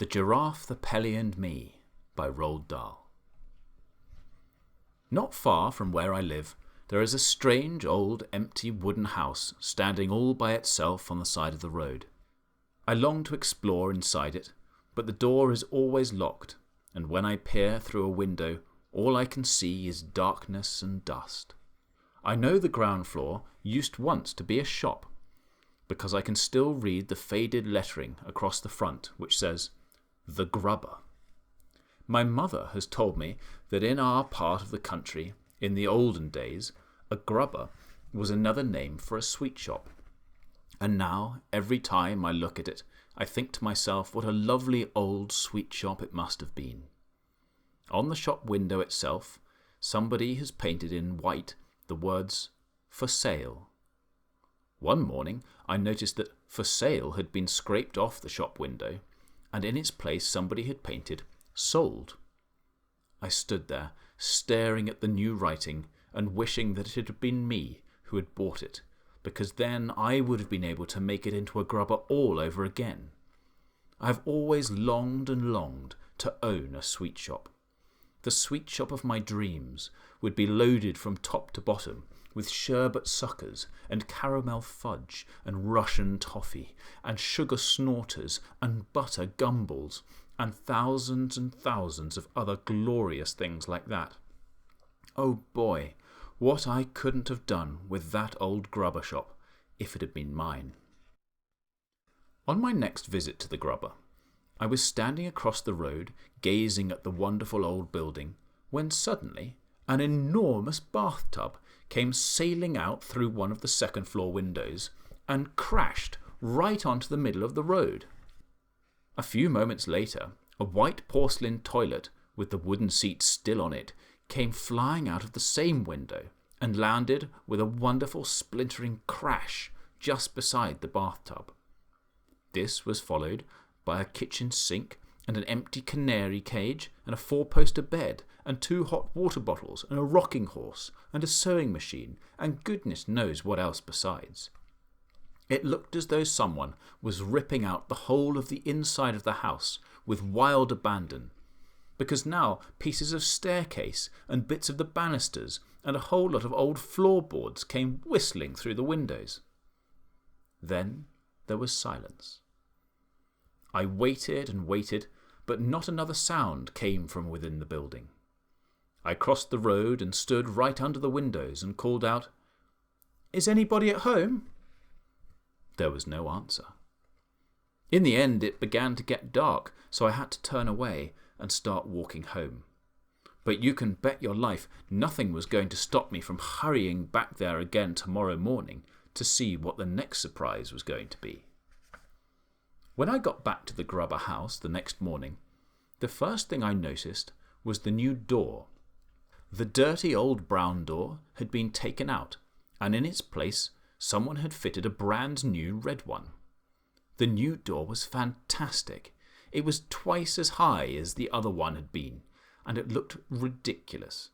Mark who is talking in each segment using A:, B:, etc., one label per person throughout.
A: The Giraffe, the Pelly and Me by Roald Dahl. Not far from where I live, there is a strange old empty wooden house standing all by itself on the side of the road. I long to explore inside it, but the door is always locked, and when I peer through a window, all I can see is darkness and dust. I know the ground floor used once to be a shop, because I can still read the faded lettering across the front which says, "The Grubber." My mother has told me that in our part of the country, in the olden days, a grubber was another name for a sweet shop. And now, every time I look at it, I think to myself what a lovely old sweet shop it must have been. On the shop window itself, somebody has painted in white the words, "For Sale." One morning I noticed that "For Sale" had been scraped off the shop window, and in its place somebody had painted "Sold." I stood there, staring at the new writing and wishing that it had been me who had bought it, because then I would have been able to make it into a grubber all over again. I have always longed and longed to own a sweet shop. The sweet shop of my dreams would be loaded from top to bottom with sherbet suckers and caramel fudge and Russian toffee and sugar snorters and butter gumballs and thousands of other glorious things like that. Oh boy, what I couldn't have done with that old grubber shop if it had been mine. On my next visit to the grubber, I was standing across the road gazing at the wonderful old building when suddenly an enormous bathtub came sailing out through one of the second-floor windows and crashed right onto the middle of the road. A few moments later, a white porcelain toilet with the wooden seat still on it came flying out of the same window and landed with a wonderful splintering crash just beside the bathtub. This was followed by a kitchen sink and an empty canary cage and a four-poster bed and 2 hot water bottles and a rocking horse and a sewing machine and goodness knows what else besides. It looked as though someone was ripping out the whole of the inside of the house with wild abandon, because now pieces of staircase and bits of the banisters and a whole lot of old floorboards came whistling through the windows. Then there was silence. I waited and waited, but not another sound came from within the building. I crossed the road and stood right under the windows and called out, "Is anybody at home?" There was no answer. In the end it began to get dark, so I had to turn away and start walking home. But you can bet your life nothing was going to stop me from hurrying back there again tomorrow morning to see what the next surprise was going to be. When I got back to the grubber house the next morning, the first thing I noticed was the new door. The dirty old brown door had been taken out, and in its place someone had fitted a brand new red one. The new door was fantastic. It was twice as high as the other one had been, and it looked ridiculous.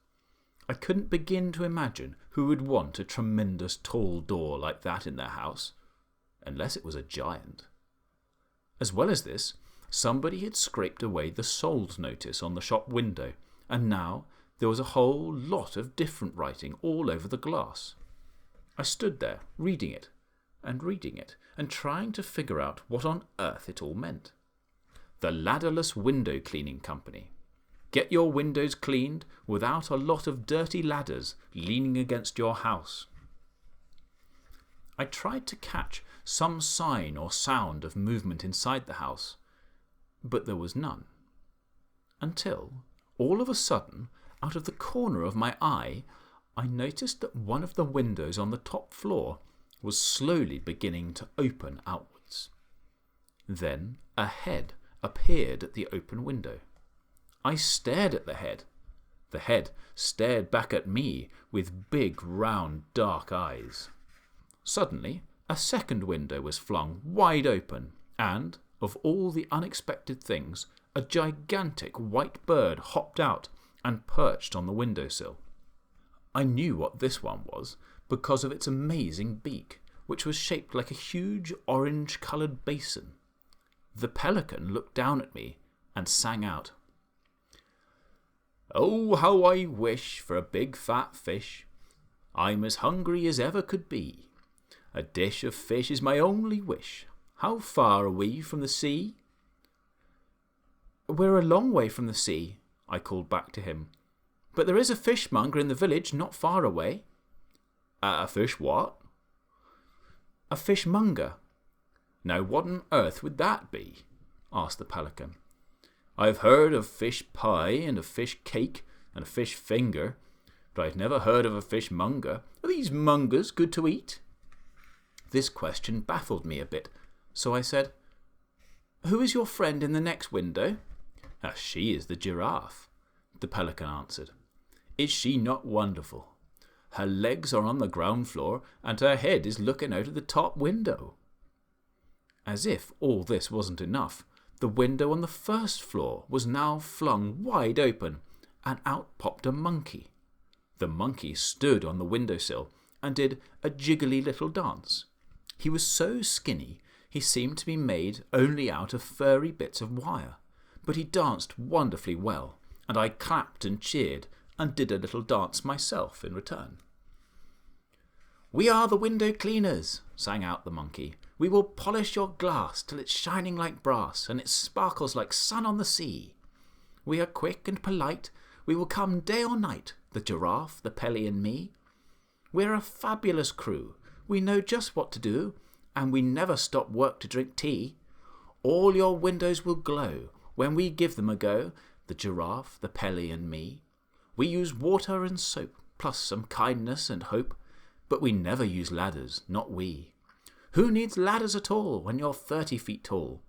A: I couldn't begin to imagine who would want a tremendous tall door like that in their house, unless it was a giant. As well as this, somebody had scraped away the sold notice on the shop window, and now there was a whole lot of different writing all over the glass. I stood there, reading it, and trying to figure out what on earth it all meant. The Ladderless Window Cleaning Company. Get your windows cleaned without a lot of dirty ladders leaning against your house. I tried to catch some sign or sound of movement inside the house, but there was none. Until, all of a sudden, out of the corner of my eye, I noticed that one of the windows on the top floor was slowly beginning to open outwards. Then a head appeared at the open window. I stared at the head. The head stared back at me with big, round, dark eyes. Suddenly, a second window was flung wide open, and, of all the unexpected things, a gigantic white bird hopped out and perched on the windowsill. I knew what this one was because of its amazing beak, which was shaped like a huge orange-coloured basin. The pelican looked down at me and sang out, "Oh, how I wish for a big fat fish. I'm as hungry as ever could be. A dish of fish is my only wish. How far are we from the sea?" "We're a long way from the sea," I called back to him. "But there is a fishmonger in the village not far away." "A fish what?" "A fishmonger." "Now what on earth would that be?" asked the pelican. "I've heard of fish pie and a fish cake and a fish finger, but I've never heard of a fishmonger. Are these mongers good to eat?" This question baffled me a bit, so I said, "Who is your friend in the next window?" "She is the giraffe," the pelican answered. "Is she not wonderful? Her legs are on the ground floor and her head is looking out of the top window." As if all this wasn't enough, the window on the first floor was now flung wide open, and out popped a monkey. The monkey stood on the windowsill and did a jiggly little dance. He was so skinny he seemed to be made only out of furry bits of wire, but he danced wonderfully well, and I clapped and cheered and did a little dance myself in return. "We are the window cleaners," sang out the monkey. "We will polish your glass till it's shining like brass and it sparkles like sun on the sea. We are quick and polite. We will come day or night, the giraffe, the Pelly and me. We're a fabulous crew. We know just what to do, and we never stop work to drink tea. All your windows will glow when we give them a go, the giraffe, the Pelly and me. We use water and soap, plus some kindness and hope, but we never use ladders, not we. Who needs ladders at all when you're 30 feet tall?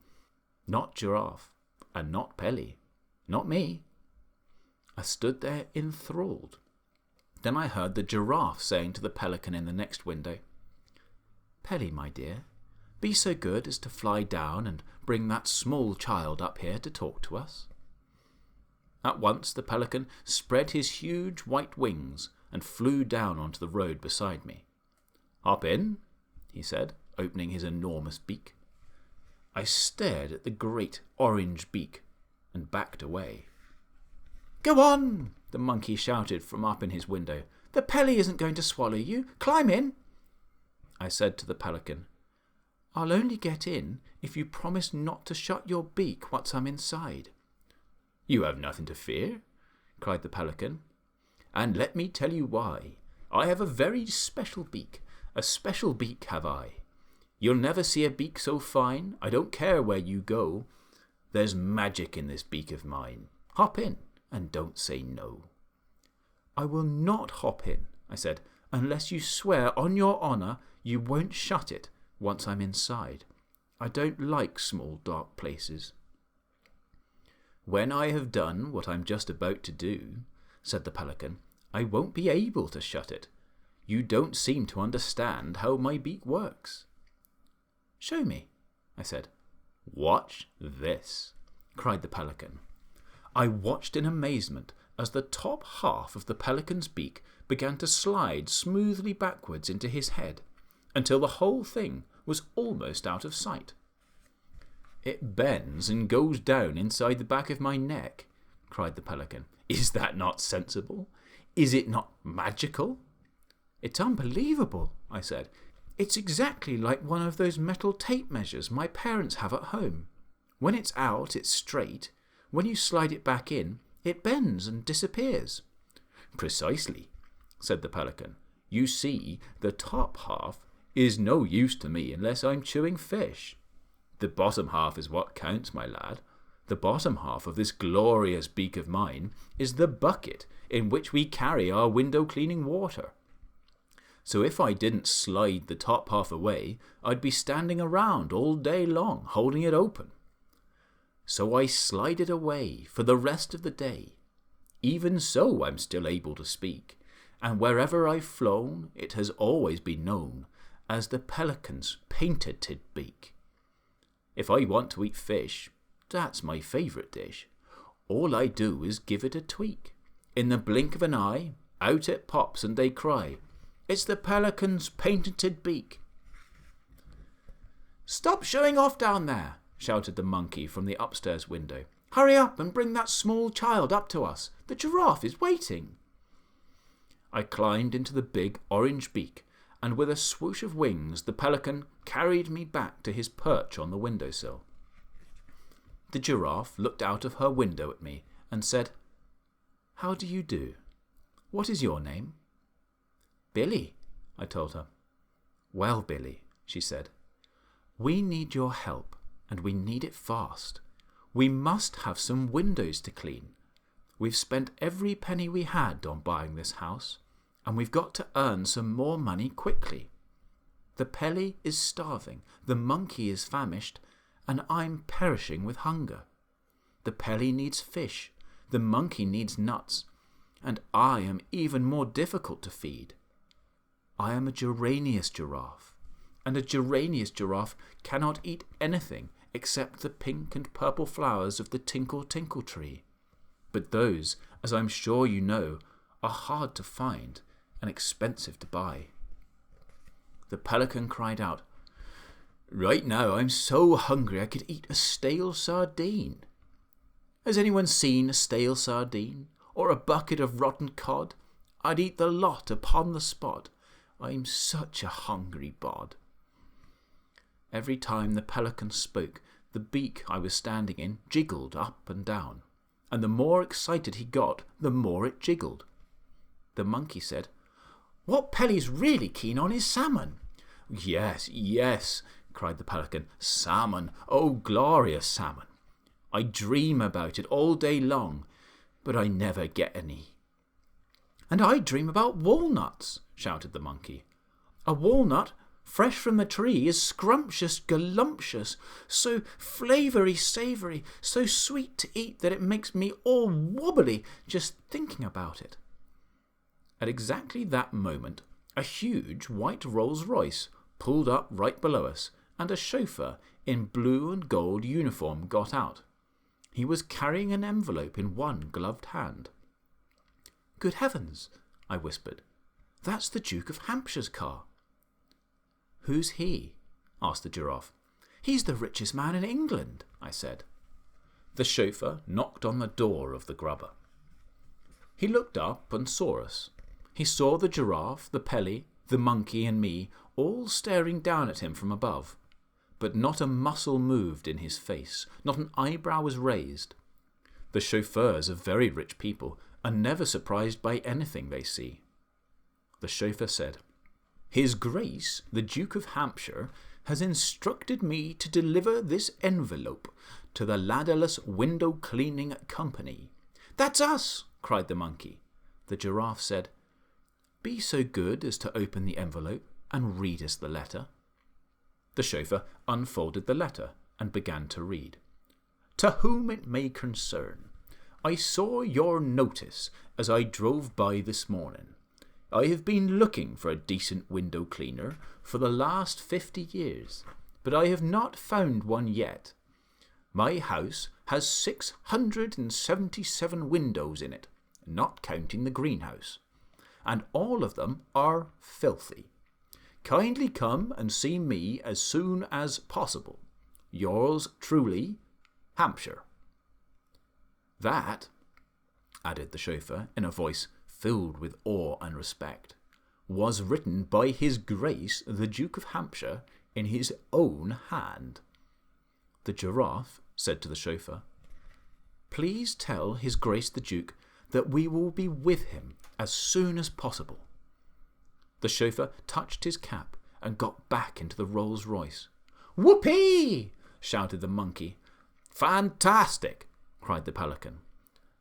A: Not Giraffe, and not Pelly, not me." I stood there enthralled. Then I heard the giraffe saying to the pelican in the next window, "Pelly, my dear, be so good as to fly down and bring that small child up here to talk to us." At once the pelican spread his huge white wings and flew down onto the road beside me. "Hop in," he said, opening his enormous beak. I stared at the great orange beak and backed away. "Go on!" the monkey shouted from up in his window. "The Pelly isn't going to swallow you. Climb in." I said to the pelican, "I'll only get in if you promise not to shut your beak once I'm inside." "You have nothing to fear," cried the pelican. "And let me tell you why. I have a very special beak. A special beak have I. You'll never see a beak so fine. I don't care where you go. There's magic in this beak of mine. Hop in, and don't say no." "I will not hop in," I said, "unless you swear on your honour you won't shut it once I'm inside. I don't like small dark places." "When I have done what I'm just about to do," said the pelican, "I won't be able to shut it. You don't seem to understand how my beak works." "Show me," I said. "Watch this," cried the pelican. I watched in amazement as the top half of the pelican's beak began to slide smoothly backwards into his head, until the whole thing was almost out of sight. "It bends and goes down inside the back of my neck," cried the pelican. "Is that not sensible? Is it not magical?" "It's unbelievable," I said. "It's exactly like one of those metal tape measures my parents have at home. When it's out, it's straight. When you slide it back in, it bends and disappears." "Precisely," said the pelican. "You see, the top half is no use to me unless I'm chewing fish. The bottom half is what counts, my lad. The bottom half of this glorious beak of mine is the bucket in which we carry our window-cleaning water. So if I didn't slide the top half away, I'd be standing around all day long, holding it open. So I slide it away for the rest of the day. Even so, I'm still able to speak, and wherever I've flown, it has always been known as the pelican's painted beak. If I want to eat fish, that's my favourite dish. All I do is give it a tweak. In the blink of an eye, out it pops and they cry, 'It's the pelican's painted beak.'" "Stop showing off down there," shouted the monkey from the upstairs window. "Hurry up and bring that small child up to us. The giraffe is waiting." I climbed into the big orange beak, and with a swoosh of wings the pelican carried me back to his perch on the windowsill. The giraffe looked out of her window at me and said, "How do you do? What is your name?" "Billy," I told her. "Well, Billy," she said, "we need your help, and we need it fast. We must have some windows to clean. We've spent every penny we had on buying this house, and we've got to earn some more money quickly. The Pelly is starving, the monkey is famished, and I'm perishing with hunger. The Pelly needs fish, the monkey needs nuts, and I am even more difficult to feed. I am a geranious giraffe, and a geranious giraffe cannot eat anything except the pink and purple flowers of the tinkle tinkle tree. But those, as I'm sure you know, are hard to find and expensive to buy." The pelican cried out, "Right now I'm so hungry I could eat a stale sardine. Has anyone seen a stale sardine, or a bucket of rotten cod? I'd eat the lot upon the spot. I'm such a hungry bod." Every time the pelican spoke, the beak I was standing in jiggled up and down, and the more excited he got, the more it jiggled. The monkey said, "What Pelly's really keen on is salmon." "Yes, yes," cried the pelican, "salmon, oh glorious salmon. I dream about it all day long, but I never get any." "And I dream about walnuts," shouted the monkey. "A walnut fresh from the tree is scrumptious, galumptious, so flavoury, savoury, so sweet to eat that it makes me all wobbly just thinking about it." At exactly that moment, a huge white Rolls-Royce pulled up right below us, and a chauffeur in blue and gold uniform got out. He was carrying an envelope in one gloved hand. "Good heavens," I whispered. "That's the Duke of Hampshire's car." "Who's he?" asked the giraffe. "He's the richest man in England," I said. The chauffeur knocked on the door of the grubber. He looked up and saw us. He saw the giraffe, the Pelly, the monkey and me all staring down at him from above, but not a muscle moved in his face, not an eyebrow was raised. The chauffeurs are very rich people and never surprised by anything they see. The chauffeur said, "His Grace, the Duke of Hampshire, has instructed me to deliver this envelope to the Ladderless Window Cleaning Company." "That's us!" cried the monkey. The giraffe said, "Be so good as to open the envelope and read us the letter." The chauffeur unfolded the letter and began to read. "To whom it may concern, I saw your notice as I drove by this morning. I have been looking for a decent window cleaner for the last 50 years, but I have not found one yet. My house has 677 windows in it, not counting the greenhouse, and all of them are filthy. Kindly come and see me as soon as possible. Yours truly, Hampshire." "That," added the chauffeur in a voice filled with awe and respect, "was written by His Grace the Duke of Hampshire in his own hand." The giraffe said to the chauffeur, "Please tell His Grace the Duke that we will be with him as soon as possible." The chauffeur touched his cap and got back into the Rolls-Royce. "Whoopee!" shouted the monkey. "Fantastic!" cried the pelican.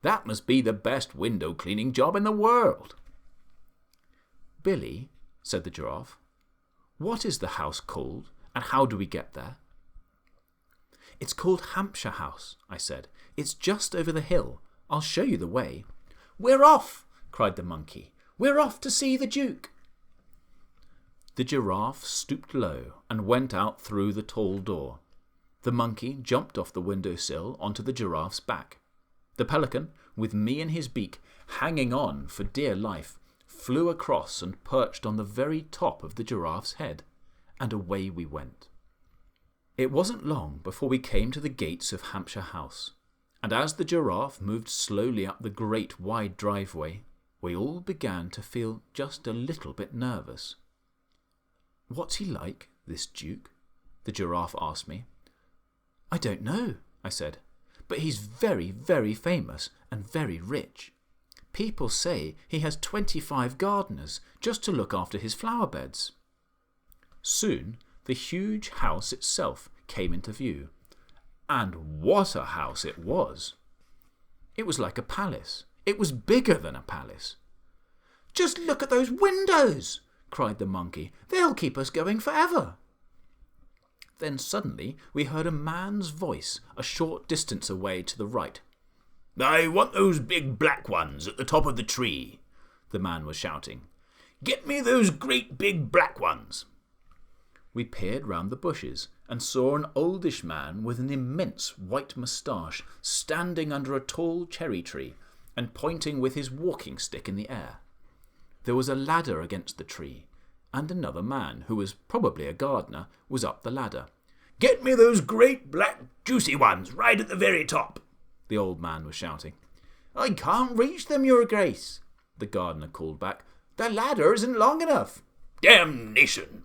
A: "That must be the best window cleaning job in the world." "Billy," said the giraffe, "what is the house called, and how do we get there?" "It's called Hampshire House," I said. "It's just over the hill. I'll show you the way." "We're off!" cried the monkey. "We're off to see the Duke." The giraffe stooped low and went out through the tall door. The monkey jumped off the windowsill onto the giraffe's back. The pelican, with me in his beak, hanging on for dear life, flew across and perched on the very top of the giraffe's head, and away we went. It wasn't long before we came to the gates of Hampshire House, and as the Giraffe moved slowly up the great wide driveway, we all began to feel just a little bit nervous. "What's he like, this Duke?" the Giraffe asked me. "I don't know," I said, "but he's very, very famous and very rich. People say he has 25 gardeners just to look after his flower beds." Soon the huge house itself came into view. And what a house it was! It was like a palace. It was bigger than a palace. "Just look at those windows!" cried the monkey. "They'll keep us going forever." Then suddenly we heard a man's voice a short distance away to the right.
B: "I want those big black ones at the top of the tree," the man was shouting. "Get me those great big black ones."
A: We peered round the bushes and saw an oldish man with an immense white moustache standing under a tall cherry tree and pointing with his walking stick in the air. There was a ladder against the tree, and another man, who was probably a gardener, was up the ladder.
B: "Get me those great black juicy ones right at the very top,"
A: the old man was shouting.
C: "I can't reach them, Your Grace," the gardener called back. "The ladder isn't long enough."
B: "Damnation!"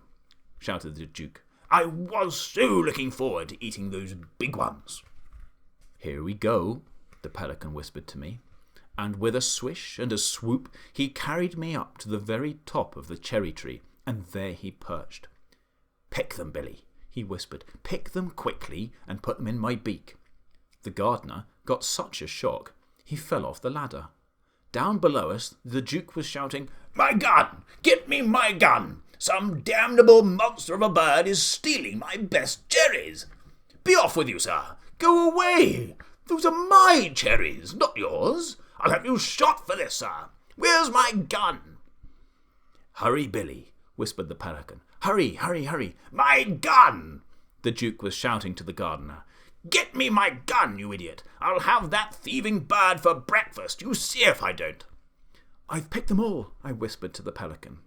B: shouted the Duke. "I was so looking forward to eating those big ones."
A: "Here we go," the pelican whispered to me, and with a swish and a swoop he carried me up to the very top of the cherry tree, and there he perched. "Pick them, Billy," he whispered. "Pick them quickly and put them in my beak." The gardener got such a shock he fell off the ladder. Down below us the Duke was shouting,
B: "My gun! Get me my gun! Some damnable monster of a bird is stealing my best cherries! Be off with you, sir! Go away! Those are my cherries, not yours! I'll have you shot for this, sir! Where's my gun?"
A: "Hurry, Billy," whispered the pelican. "Hurry, hurry, hurry!"
B: "My gun!"
A: the Duke was shouting to the gardener.
B: "Get me my gun, you idiot! I'll have that thieving bird for breakfast, you see if I don't!"
A: "I've picked them all," I whispered to the pelican.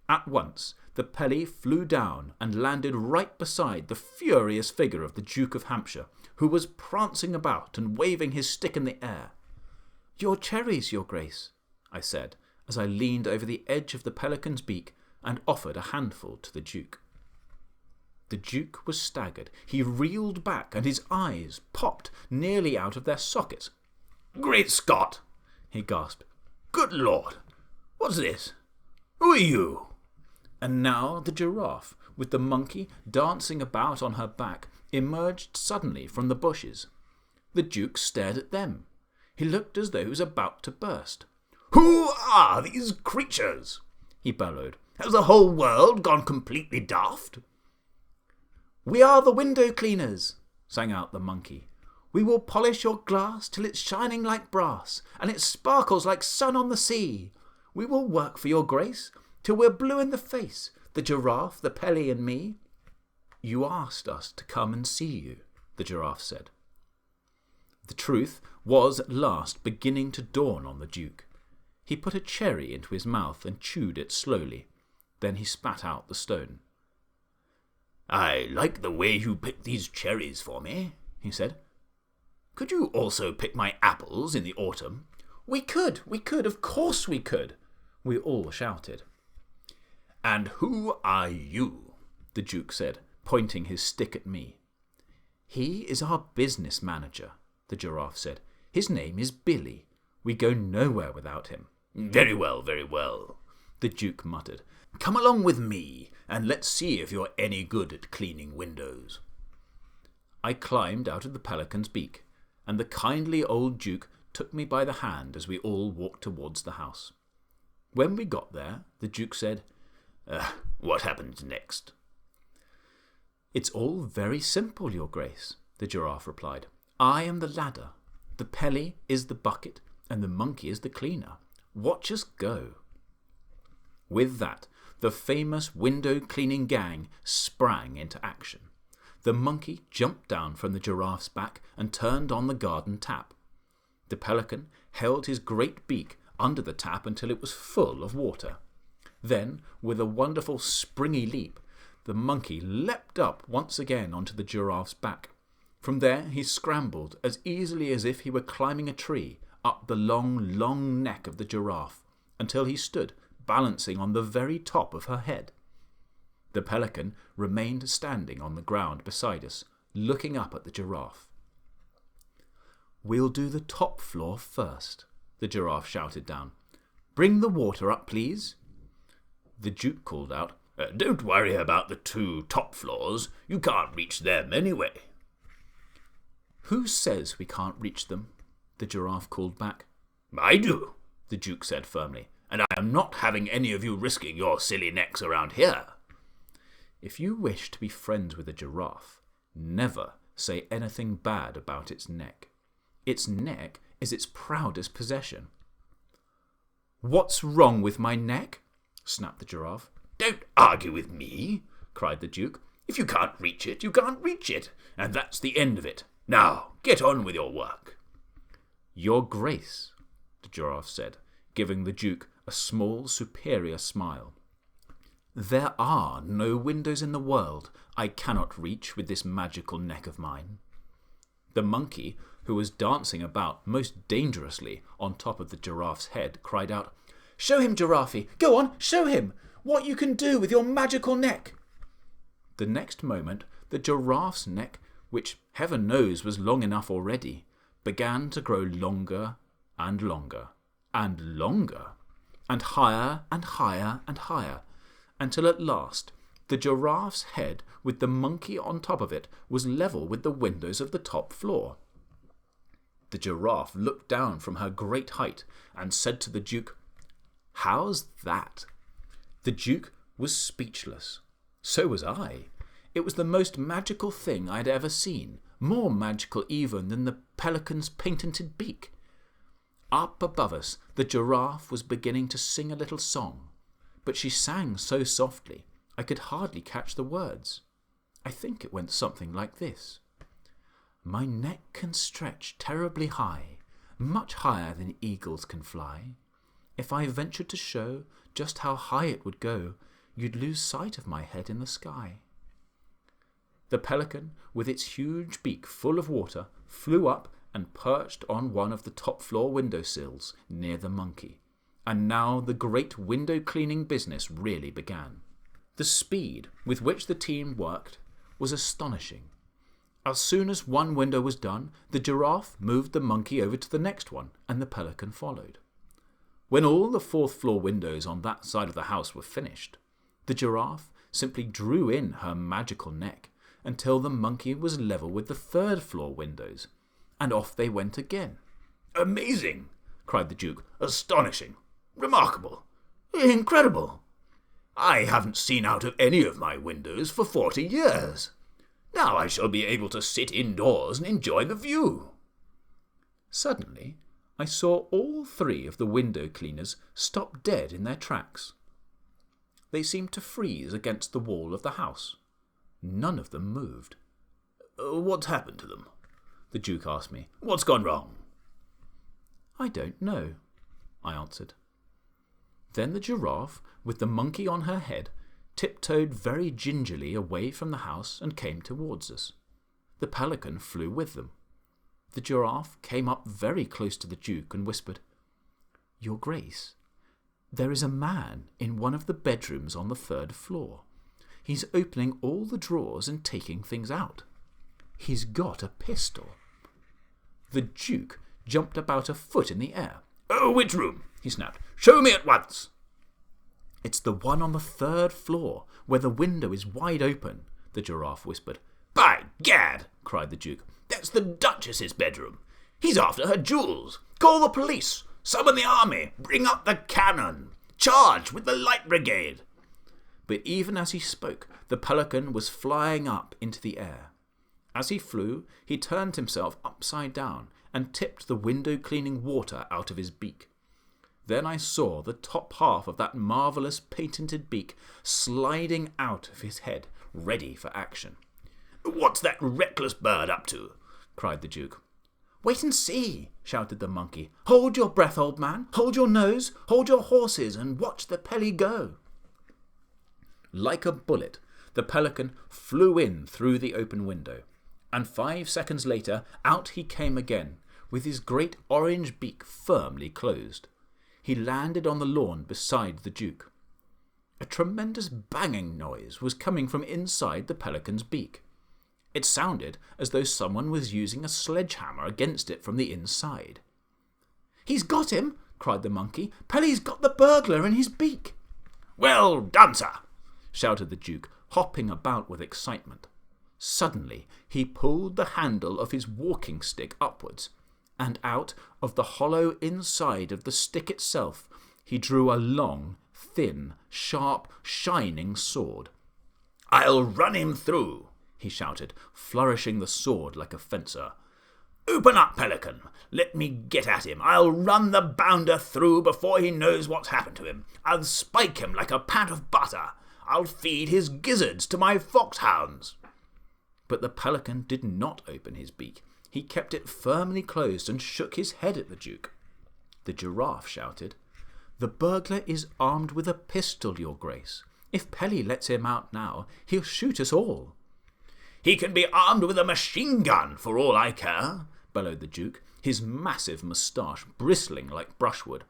A: At once the Pelly flew down and landed right beside the furious figure of the Duke of Hampshire, who was prancing about and waving his stick in the air. "Your cherries, Your Grace," I said, as I leaned over the edge of the pelican's beak and offered a handful to the Duke. The Duke was staggered. He reeled back, and his eyes popped nearly out of their sockets.
B: "Great Scott!" he gasped. "Good Lord! What's this? Who are you?"
A: And now the Giraffe, with the monkey dancing about on her back, emerged suddenly from the bushes. The Duke stared at them. He looked as though he was about to burst.
B: "Who are these creatures?" he bellowed. "Has the whole world gone completely daft?"
C: "We are the window cleaners," sang out the monkey. "We will polish your glass till it's shining like brass, and it sparkles like sun on the sea. We will work for your grace till we're blue in the face, the Giraffe, the Pelly, and me." "You asked us to come and see you," the Giraffe said. The truth was at last beginning to dawn on the Duke. He put a cherry into his mouth and chewed it slowly. Then he spat out the stone.
B: "I like the way you pick these cherries for me," he said. "Could you also pick my apples in the autumn?"
C: We could, of course we could," we all shouted.
B: "And who are you?"
A: the Duke said, pointing his stick at me. "He is our business manager," the Giraffe said. "His name is Billy. We go nowhere without him."
B: Very well, the Duke muttered. "Come along with me, and let's see if you're any good at cleaning windows."
A: I climbed out of the pelican's beak, and the kindly old Duke took me by the hand as we all walked towards the house. When we got there, the Duke said,
B: "What happens next?"
A: "It's all very simple, Your Grace," the Giraffe replied. "I am the ladder, the Pelly is the bucket, and the monkey is the cleaner. Watch us go." With that, the famous window-cleaning gang sprang into action. The monkey jumped down from the Giraffe's back and turned on the garden tap. The pelican held his great beak under the tap until it was full of water. Then, with a wonderful springy leap, The monkey leapt up once again onto the giraffe's back. From there he scrambled as easily as if he were climbing a tree up the long, long neck of the giraffe until he stood balancing on the very top of her head. The pelican remained standing on the ground beside us, looking up at the giraffe. "We'll do the top floor first," the giraffe shouted down. "Bring the water up, please."
B: The Duke called out, "Don't worry about the 2 top floors. You can't reach them anyway."
A: "Who says we can't reach them?" the giraffe called back.
B: "I do," the Duke said firmly, "and I am not having any of you risking your silly necks around here."
A: If you wish to be friends with a giraffe, never say anything bad about its neck. Its neck is its proudest possession. "What's wrong with my neck?" snapped the giraffe.
B: "Don't argue with me," cried the Duke. "If you can't reach it, you can't reach it, and that's the end of it. Now, get on with your work."
A: "Your Grace," the giraffe said, giving the Duke a small, superior smile. "There are no windows in the world I cannot reach with this magical neck of mine." The monkey, who was dancing about most dangerously on top of the giraffe's head, cried out, "Show him, Giraffe! Go on, show him what you can do with your magical neck!" The next moment, the giraffe's neck, which heaven knows was long enough already, began to grow longer and longer and longer, and higher and higher and higher, until at last the giraffe's head with the monkey on top of it was level with the windows of the top floor. The giraffe looked down from her great height and said to the Duke, "How's that?" The Duke was speechless. So was I. It was the most magical thing I had ever seen, more magical even than the pelican's patented beak. Up above us, the giraffe was beginning to sing a little song, but she sang so softly I could hardly catch the words. I think it went something like this. "My neck can stretch terribly high, much higher than eagles can fly. If I ventured to show just how high it would go, you'd lose sight of my head in the sky." The pelican, with its huge beak full of water, flew up and perched on one of the top floor window sills near the monkey. And now the great window cleaning business really began. The speed with which the team worked was astonishing. As soon as one window was done, the giraffe moved the monkey over to the next one, and the pelican followed. When all the 4th floor windows on that side of the house were finished, the giraffe simply drew in her magical neck until the monkey was level with the 3rd floor windows, and off they went again.
B: "Amazing!" cried the Duke. "Astonishing! Remarkable! Incredible! I haven't seen out of any of my windows for 40 years. Now I shall be able to sit indoors and enjoy the view."
A: Suddenly, I saw all 3 of the window cleaners stop dead in their tracks. They seemed to freeze against the wall of the house. None of them moved.
B: "What's happened to them?" the Duke asked me. "What's gone wrong?"
A: "I don't know," I answered. Then the giraffe, with the monkey on her head, tiptoed very gingerly away from the house and came towards us. The pelican flew with them. The giraffe came up very close to the Duke and whispered, "Your Grace, there is a man in one of the bedrooms on the 3rd floor. He's opening all the drawers and taking things out. He's got a pistol." The Duke jumped about a foot in the air.
B: "Oh, which room?" he snapped. "Show me at once."
A: "It's the one on the 3rd floor, where the window is wide open," the giraffe whispered.
B: "By gad!" cried the Duke. "That's the Duchess's bedroom. He's after her jewels. Call the police. Summon the army. Bring up the cannon. Charge with the light brigade."
A: But even as he spoke, the pelican was flying up into the air. As he flew, he turned himself upside down and tipped the window-cleaning water out of his beak. Then I saw the top half of that marvellous patented beak sliding out of his head, ready for action.
B: "What's that reckless bird up to?" cried the Duke.
A: "Wait and see," shouted the monkey. "Hold your breath, old man. Hold your nose, hold your horses, and watch the Pelly go." Like a bullet, the pelican flew in through the open window, and 5 seconds later out he came again, with his great orange beak firmly closed. He landed on the lawn beside the Duke. A tremendous banging noise was coming from inside the pelican's beak. It sounded as though someone was using a sledgehammer against it from the inside. "He's got him!" cried the monkey. "Pelly's got the burglar in his beak!"
B: "Well done, sir!"
A: shouted the Duke, hopping about with excitement. Suddenly he pulled the handle of his walking stick upwards, and out of the hollow inside of the stick itself he drew a long, thin, sharp, shining sword.
B: "I'll run him through,"
A: he shouted, flourishing the sword like a fencer.
B: "Open up, pelican. Let me get at him. I'll run the bounder through before he knows what's happened to him. I'll spike him like a pat of butter. I'll feed his gizzards to my foxhounds."
A: But the pelican did not open his beak. He kept it firmly closed and shook his head at the Duke. The Giraffe shouted, "The burglar is armed with a pistol, Your Grace. If Pelly lets him out now, he'll shoot us all."
B: "He can be armed with a machine gun, for all I care," bellowed the Duke, his massive moustache bristling like brushwood.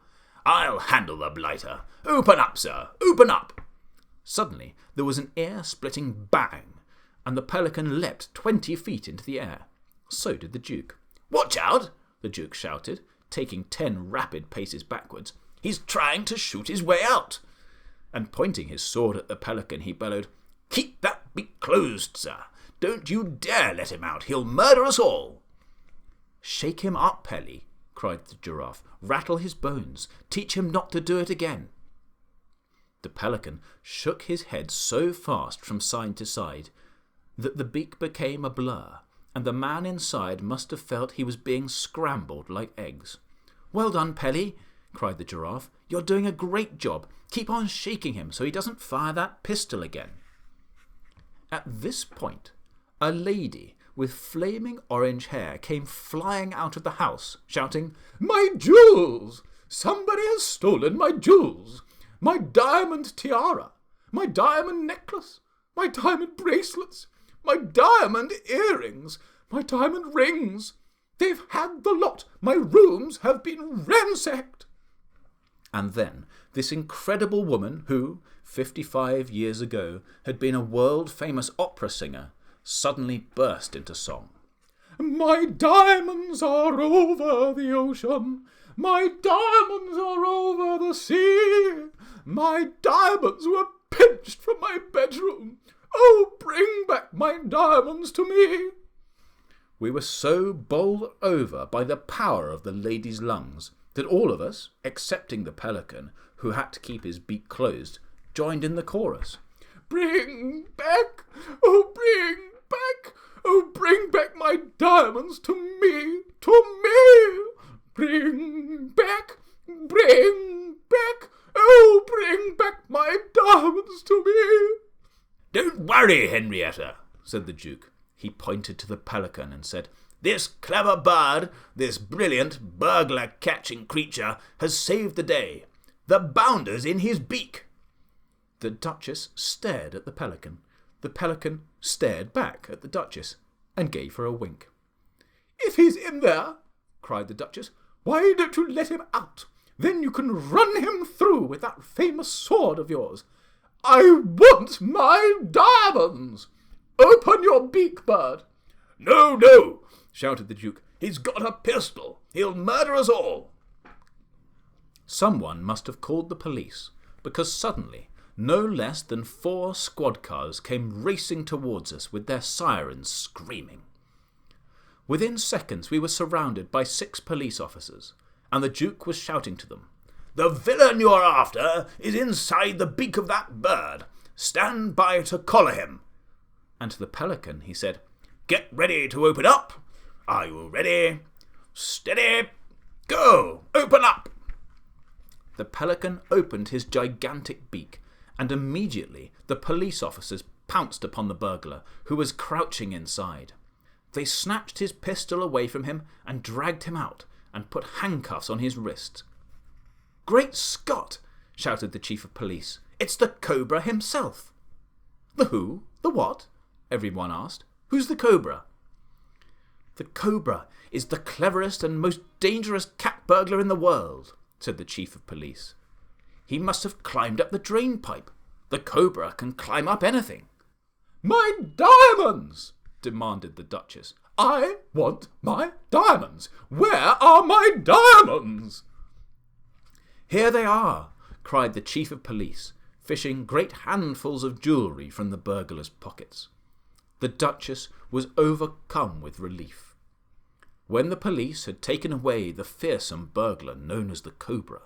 B: "I'll handle the blighter. Open up, sir, open up."
A: Suddenly there was an ear-splitting bang, and the pelican leapt 20 feet into the air. So did the Duke.
B: "Watch out!"
A: the Duke shouted, taking 10 rapid paces backwards.
B: "He's trying to shoot his way out."
A: And pointing his sword at the pelican, he bellowed,
B: "Keep that beak closed, sir. Don't you dare let him out. He'll murder us all."
A: "Shake him up, Pelly," cried the Giraffe. "Rattle his bones. Teach him not to do it again." The pelican shook his head so fast from side to side that the beak became a blur, and the man inside must have felt he was being scrambled like eggs. "Well done, Pelly," cried the Giraffe. "You're doing a great job. Keep on shaking him so he doesn't fire that pistol again." At this point, a lady with flaming orange hair came flying out of the house, shouting,
C: "My jewels! Somebody has stolen my jewels! My diamond tiara! My diamond necklace! My diamond bracelets! My diamond earrings! My diamond rings! They've had the lot! My rooms have been ransacked!"
A: And then this incredible woman, who, 55 years ago, had been a world-famous opera singer, suddenly burst into song.
C: "My diamonds are over the ocean. My diamonds are over the sea. My diamonds were pinched from my bedroom. Oh, bring back my diamonds to me."
A: We were so bowled over by the power of the lady's lungs that all of us, excepting the pelican, who had to keep his beak closed, joined in the chorus.
C: "Bring back, oh bring back, oh bring back my diamonds to me, to me. Bring back, oh bring back my diamonds to me."
B: "Don't worry, Henrietta,"
A: said the Duke. He pointed to the pelican and said,
B: "This clever bird, this brilliant burglar-catching creature, has saved the day. The bounder's in his beak."
A: The Duchess stared at the pelican. The pelican stared back at the Duchess and gave her a wink.
C: "If he's in there," cried the Duchess, "why don't you let him out? Then you can run him through with that famous sword of yours. I want my diamonds! Open your beak, bird!"
B: "No, no," shouted the Duke. "He's got a pistol. He'll murder us all."
A: Someone must have called the police, because suddenly no less than 4 squad cars came racing towards us with their sirens screaming. Within seconds we were surrounded by 6 police officers, and the Duke was shouting to them,
B: "The villain you're after is inside the beak of that bird. Stand by to collar him."
A: And to the pelican he said,
B: "Get ready to open up. Are you ready? Steady. Go! Open up!"
A: The pelican opened his gigantic beak, and immediately the police officers pounced upon the burglar, who was crouching inside. They snatched his pistol away from him and dragged him out and put handcuffs on his wrists. "Great Scott!" shouted the chief of police. "It's the Cobra himself." "The who?"
C: The what? Everyone asked. Who's the cobra? The cobra is the cleverest and most dangerous cat burglar in the world, said the chief of police. He must have climbed up the drain pipe. The cobra can climb up anything. My diamonds! Demanded the Duchess. I want my diamonds. Where are my diamonds? Here they are, cried the chief of police, fishing great handfuls of jewellery from the burglar's pockets. The Duchess was overcome with relief. When the police had taken away the fearsome burglar known as the Cobra,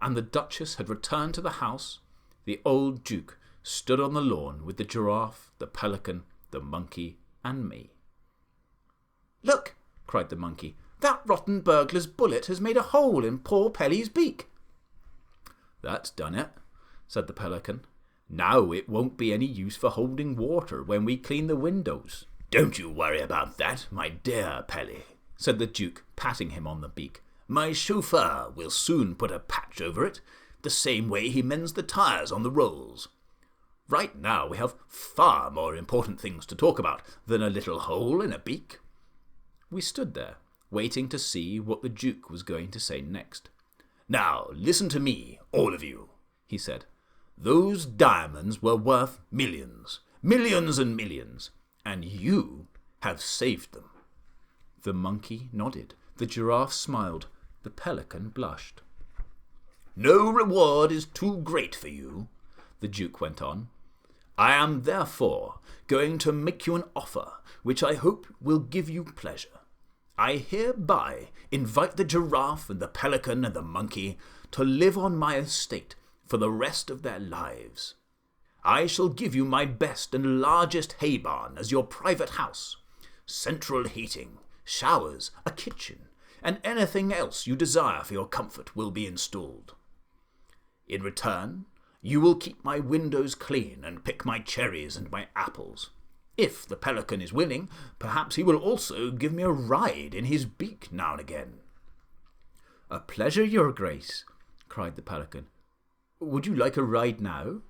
C: and the Duchess had returned to the house, the old Duke stood on the lawn with the giraffe, the pelican, the monkey, and me. Look, cried the monkey, that rotten burglar's bullet has made a hole in poor Pelly's beak. That's done it, said the pelican. Now it won't be any use for holding water when we clean the windows.
B: Don't you worry about that, my dear Pelly, said the Duke, patting him on the beak. My chauffeur will soon put a patch over it, the same way he mends the tires on the rolls. Right now we have far more important things to talk about than a little hole in a beak. We stood there, waiting to see what the Duke was going to say next. Now listen to me, all of you, he said. Those diamonds were worth millions, millions and millions, and you have saved them. The monkey nodded, the giraffe smiled, the pelican blushed. No reward is too great for you, the Duke went on. I am therefore going to make you an offer which I hope will give you pleasure. I hereby invite the giraffe and the pelican and the monkey to live on my estate for the rest of their lives. I shall give you my best and largest hay barn as your private house, central heating, showers, a kitchen, and anything else you desire for your comfort will be installed. In return, you will keep my windows clean and pick my cherries and my apples. If the pelican is willing, perhaps he will also give me a ride in his beak now and again. A pleasure, your grace, cried the pelican. Would you like a ride now?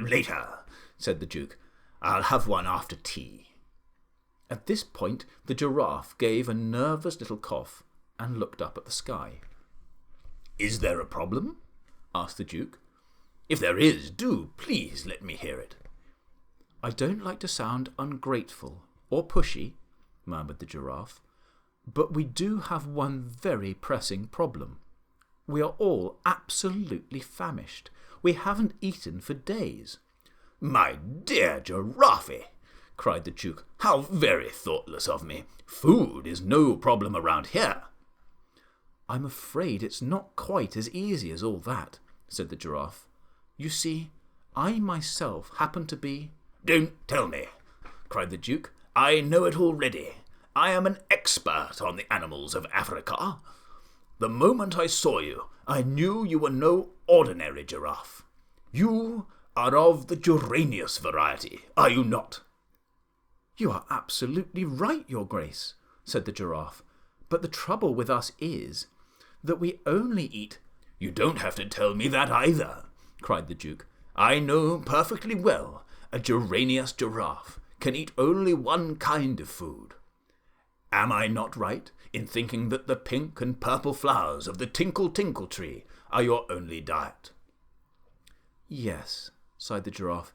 B: Later, said the Duke. I'll have one after tea. At this point, the giraffe gave a nervous little cough and looked up at the sky. Is there a problem? Asked the Duke. If there is, do please let me hear it. I don't like to sound ungrateful or pushy, murmured the giraffe, but we do have one very pressing problem. We are all absolutely famished. We haven't eaten for days. My dear Giraffe, cried the Duke, how very thoughtless of me. Food is no problem around here. I'm afraid it's not quite as easy as all that, said the giraffe. You see, I myself happen to be... Don't tell me, cried the Duke. I know it already. I am an expert on the animals of Africa. The moment I saw you, I knew you were no ordinary giraffe. You are of the geranious variety, are you not? You are absolutely right, your grace, said the giraffe. But the trouble with us is that we only eat... You don't have to tell me that either, cried the Duke. I know perfectly well a geranious giraffe can eat only one kind of food. Am I not right in thinking that the pink and purple flowers of the tinkle-tinkle tree are your only diet? Yes, sighed the giraffe,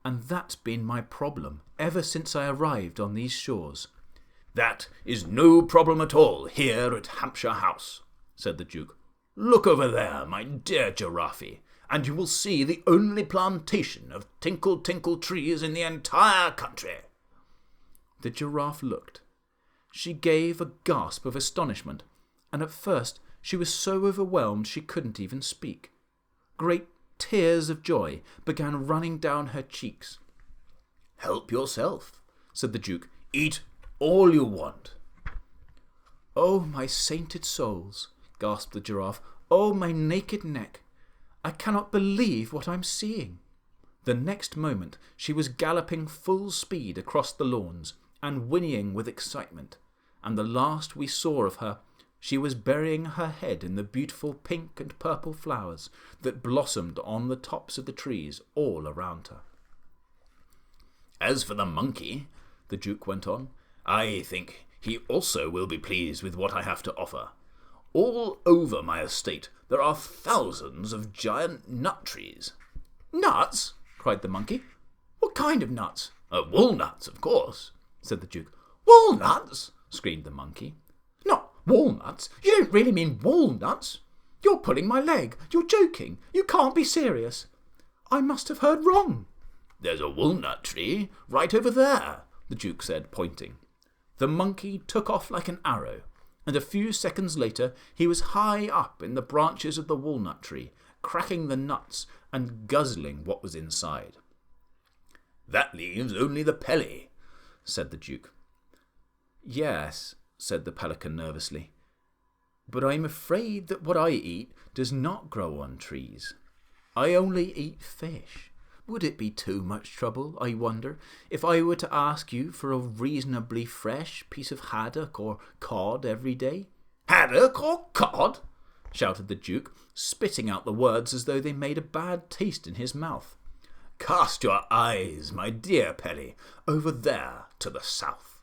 B: and that's been my problem ever since I arrived on these shores. That is no problem at all here at Hampshire House, said the Duke. Look over there, my dear Giraffe, and you will see the only plantation of tinkle-tinkle trees in the entire country. The giraffe looked. She gave a gasp of astonishment, and at first she was so overwhelmed she couldn't even speak. Great tears of joy began running down her cheeks. Help yourself, said the Duke. Eat all you want. Oh, my sainted souls, gasped the giraffe. Oh, my naked neck. I cannot believe what I'm seeing. The next moment she was galloping full speed across the lawns and whinnying with excitement, and the last we saw of her, she was burying her head in the beautiful pink and purple flowers that blossomed on the tops of the trees all around her. As for the monkey, the Duke went on, I think he also will be pleased with what I have to offer. All over my estate there are thousands of giant nut trees.
C: Nuts? Cried the monkey. What kind of nuts?
B: Walnuts, of course, said the Duke.
C: Walnuts? Screamed the monkey. Not walnuts? You don't really mean walnuts? You're pulling my leg. You're joking. You can't be serious. I must have heard wrong.
B: There's a walnut tree right over there,
C: the Duke said, pointing. The monkey took off like an arrow, and a few seconds later he was high up in the branches of the walnut tree, cracking the nuts and guzzling what was inside.
B: That leaves only the Pelly, said the Duke.
C: Yes, said the pelican nervously, but I'm afraid that what I eat does not grow on trees. I only eat fish. Would it be too much trouble, I wonder, if I were to ask you for a reasonably fresh piece of haddock or cod every day?
B: Haddock or cod?
C: Shouted the Duke, spitting out the words as though they made a bad taste in his mouth.
B: Cast your eyes, my dear Pelly, over there to the south.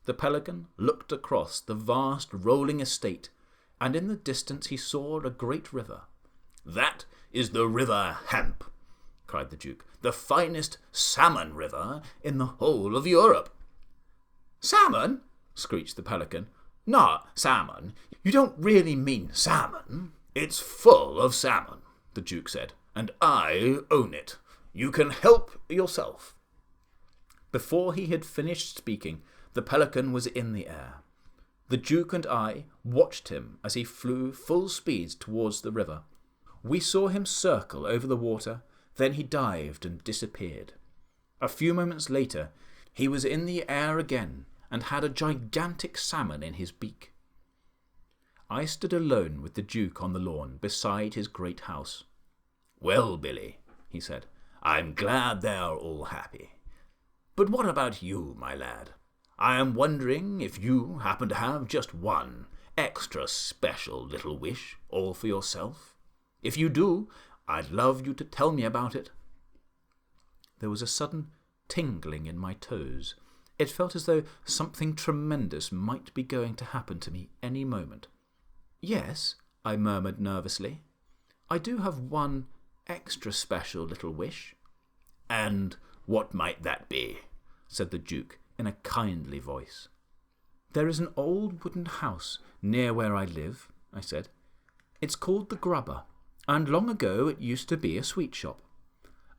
C: The pelican looked across the vast rolling estate, and in the distance he saw a great river.
B: That is the River Hemp, cried the Duke, the finest salmon river in the whole of Europe.
C: Salmon? Screeched the pelican. Not salmon. You don't really mean salmon.
B: It's full of salmon, the Duke said, and I own it. You can help yourself.
C: Before he had finished speaking, the pelican was in the air. The Duke and I watched him as he flew full speed towards the river. We saw him circle over the water, then he dived and disappeared. A few moments later, he was in the air again and had a gigantic salmon in his beak. I stood alone with the Duke on the lawn beside his great house.
B: Well, Billy, he said, I'm glad they are all happy. But what about you, my lad? I am wondering if you happen to have just one extra special little wish all for yourself. If you do, I'd love you to tell me about it.
C: There was a sudden tingling in my toes. It felt as though something tremendous might be going to happen to me any moment. Yes, I murmured nervously. I do have one extra special little wish.
B: And what might that be?
C: Said the Duke in a kindly voice. There is an old wooden house near where I live, I said. It's called the Grubber, and long ago it used to be a sweet shop.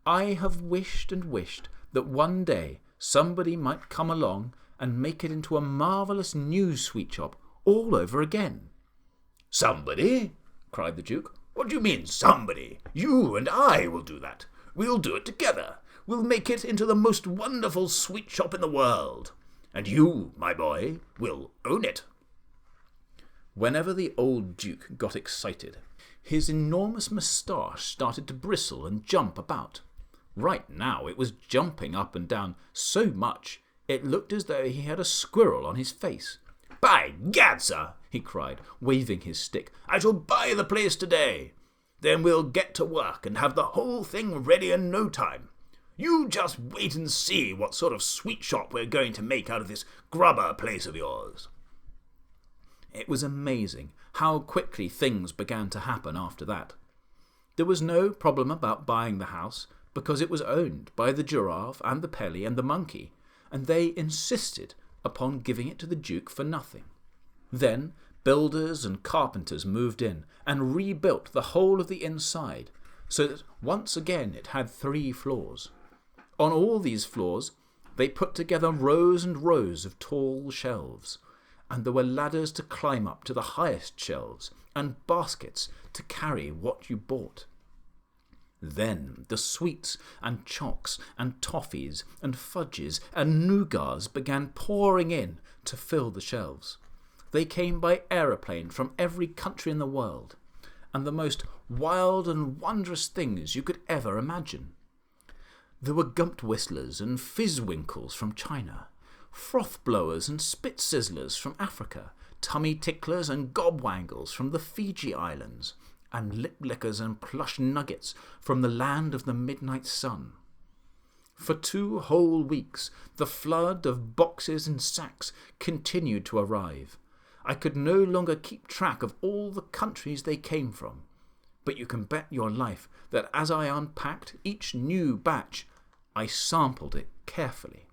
C: I have wished and wished that one day somebody might come along and make it into a marvellous new sweet shop all over again.
B: Somebody? Cried the Duke. What do you mean, somebody? You and I will do that. We'll do it together. We'll make it into the most wonderful sweet shop in the world. And you, my boy, will own it.
C: Whenever the old Duke got excited, his enormous moustache started to bristle and jump about. Right now it was jumping up and down so much it looked as though he had a squirrel on his face.
B: By gad, sir, he cried, waving his stick, I shall buy the place today. Then we'll get to work and have the whole thing ready in no time. You just wait and see what sort of sweet shop we're going to make out of this Grubber place of yours.
C: It was amazing how quickly things began to happen after that. There was no problem about buying the house because it was owned by the Giraffe and the Pelly and the monkey, and they insisted upon giving it to the Duke for nothing. Then builders and carpenters moved in and rebuilt the whole of the inside, so that once again it had 3 floors. On all these floors they put together rows and rows of tall shelves, and there were ladders to climb up to the highest shelves, and baskets to carry what you bought. Then the sweets and chocks and toffees and fudges and nougats began pouring in to fill the shelves. They came by aeroplane from every country in the world, and the most wild and wondrous things you could ever imagine. There were gump whistlers and fizzwinkles from China, froth blowers and spit sizzlers from Africa, tummy ticklers and gobwangles from the Fiji Islands, and lip lickers and plush nuggets from the land of the midnight sun. For 2 whole weeks, the flood of boxes and sacks continued to arrive. I could no longer keep track of all the countries they came from. But you can bet your life that as I unpacked each new batch, I sampled it carefully.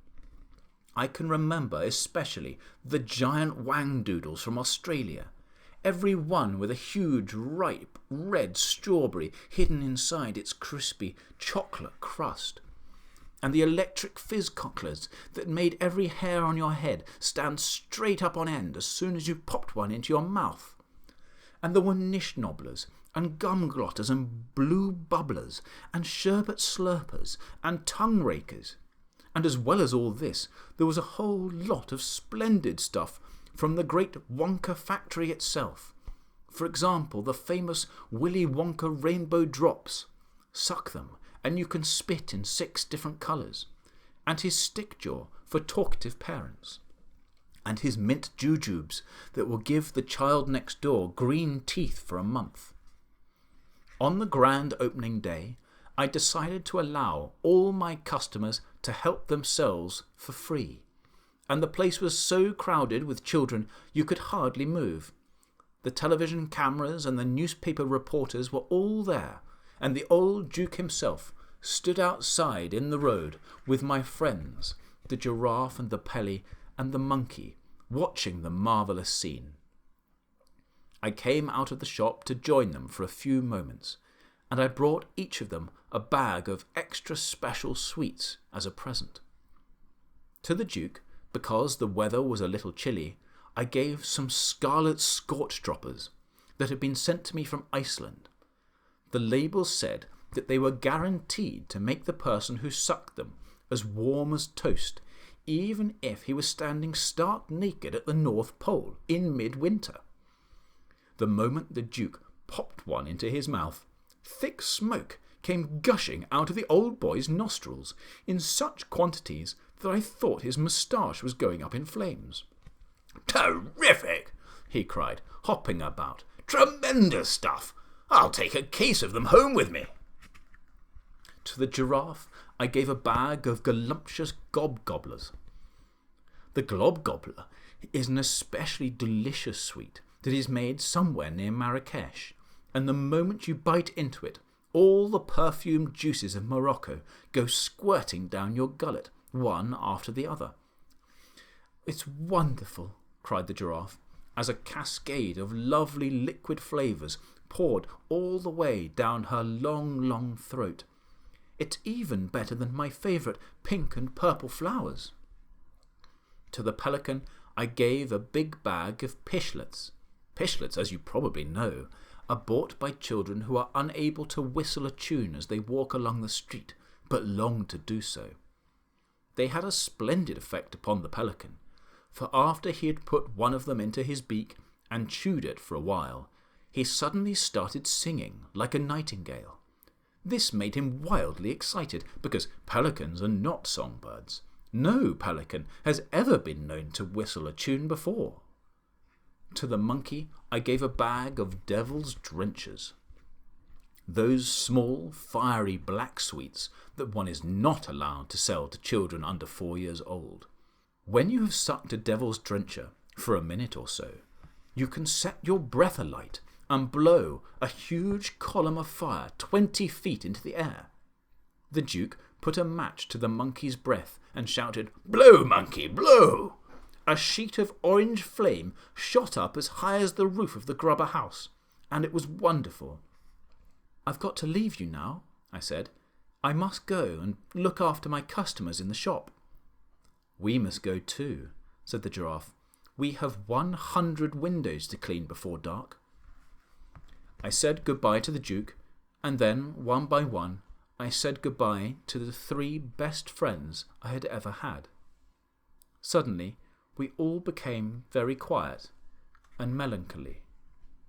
C: I can remember especially the giant wangdoodles from Australia, every one with a huge ripe red strawberry hidden inside its crispy chocolate crust, and the electric fizz cocklers that made every hair on your head stand straight up on end as soon as you popped one into your mouth, and the Wanish nobblers and gum glotters and blue bubblers and sherbet slurpers and tongue rakers. And as well as all this, there was a whole lot of splendid stuff from the great Wonka factory itself. For example, the famous Willy Wonka rainbow drops. Suck them, and you can spit in 6 different colours. And his stick-jaw for talkative parents. And his mint jujubes that will give the child next door green teeth for a month. On the grand opening day, I decided to allow all my customers to help themselves for free, and the place was so crowded with children you could hardly move. The television cameras and the newspaper reporters were all there, and the old Duke himself stood outside in the road with my friends, the Giraffe and the Pelly and the monkey, watching the marvellous scene. I came out of the shop to join them for a few moments, and I brought each of them a bag of extra special sweets as a present. To the Duke, because the weather was a little chilly, I gave some scarlet scorch droppers that had been sent to me from Iceland. The labels said that they were guaranteed to make the person who sucked them as warm as toast, even if he was standing stark naked at the North Pole in midwinter. The moment the Duke popped one into his mouth, thick smoke came gushing out of the old boy's nostrils in such quantities that I thought his moustache was going up in flames.
B: "Terrific!"
C: he cried, hopping about.
B: "Tremendous stuff! I'll take a case of them home with me."
C: To the Giraffe I gave a bag of voluptuous gobgobblers. The globgobbler is an especially delicious sweet that is made somewhere near Marrakesh, and the moment you bite into it, all the perfumed juices of Morocco go squirting down your gullet, one after the other. "It's wonderful," cried the Giraffe, as a cascade of lovely liquid flavours poured all the way down her long, long throat. "It's even better than my favourite pink and purple flowers." To the Pelican I gave a big bag of pishlets. Pishlets, as you probably know, are bought by children who are unable to whistle a tune as they walk along the street, but long to do so. They had a splendid effect upon the Pelican, for after he had put one of them into his beak and chewed it for a while, he suddenly started singing like a nightingale. This made him wildly excited, because pelicans are not songbirds. No pelican has ever been known to whistle a tune before. To the monkey I gave a bag of devil's drenchers. Those small, fiery black sweets that one is not allowed to sell to children under 4 years old. When you have sucked a devil's drencher for a minute or so, you can set your breath alight and blow a huge column of fire 20 feet into the air. The Duke put a match to the monkey's breath and shouted, "Blow, monkey, blow!" A sheet of orange flame shot up as high as the roof of the Grubber house, and it was wonderful. "I've got to leave you now," I said. "I must go and look after my customers in the shop." "We must go too," said the Giraffe. "We have 100 windows to clean before dark." I said goodbye to the Duke, and then, one by one, I said goodbye to the 3 best friends I had ever had. Suddenly, we all became very quiet and melancholy,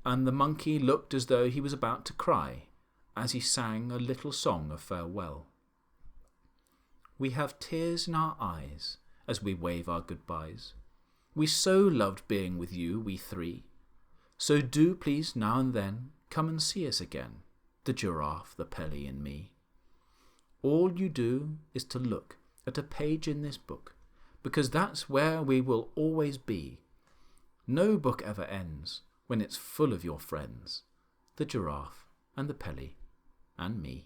C: and the monkey looked as though he was about to cry as he sang a little song of farewell. We have tears in our eyes as we wave our goodbyes. We so loved being with you, we 3. So do please now and then come and see us again, the Giraffe, the Pelly and me. All you do is to look at a page in this book, because that's where we will always be. No book ever ends when it's full of your friends, the giraffe and the Pelly and me.